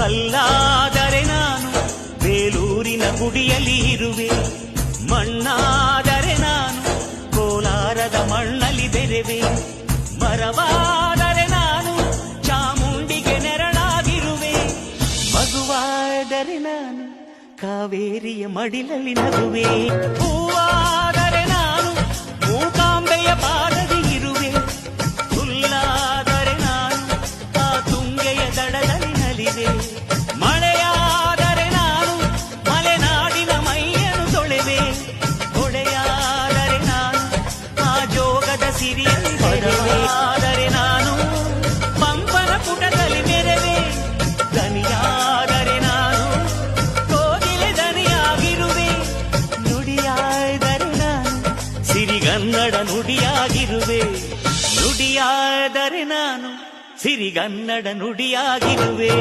ಕಲ್ಲಾದರೆ ನಾನು ಬೇಲೂರಿನ ಗುಡಿಯಲ್ಲಿ ಇರುವೆ, ಮಣ್ಣಾದರೆ ನಾನು ಕೋಲಾರದ ಮಣ್ಣಲ್ಲಿ ಬೆರೆವೆ, ಮರವಾದರೆ ನಾನು ಚಾಮುಂಡಿಗೆ ನೆರಳಾಗಿರುವೆ, ಮಗುವಾದರೆ ನಾನು ಕಾವೇರಿಯ ಮಡಿಲಲ್ಲಿ ನಗುವೆ, ಹೂವಾದರೆ ನಾನು ಮೂಕಾಂಬೆಯ ಪಾದದಿ ಇರುವೆ, ಹುಲ್ಲಾದರೆ ನಾನು ಆ ತುಂಗೆಯ ದಡದಲ್ಲಿ ನಲಿವೆ, ಮಳೆಯಾದರೆ ನಾನು ಮಲೆನಾಡಿನ ಮೈಯನ್ನು ತೊಳೆವೆ, ಹೊಳೆಯಾದರೆ ನಾನು ಆ ಜೋಗದ ಸಿರಿಯಲ್ಲಿ ಪದವಾದರೆ ನಾನು ಪಂಪನ ಪುಟದಲ್ಲಿ ಮೆರೆವೆ, ದನಿಯಾದರೆ ನಾನು ಕೋಗಿಲೆ ದನಿಯಾಗಿರುವೆ, ನುಡಿಯಾದರೆ ನಾನು ಸಿರಿಗನ್ನಡ ನುಡಿಯಾಗಿರುವೆ, ನುಡಿಯಾದರೆ ನಾನು ಸಿರಿಗನ್ನಡ ನುಡಿಯಾಗಿರುವೆ.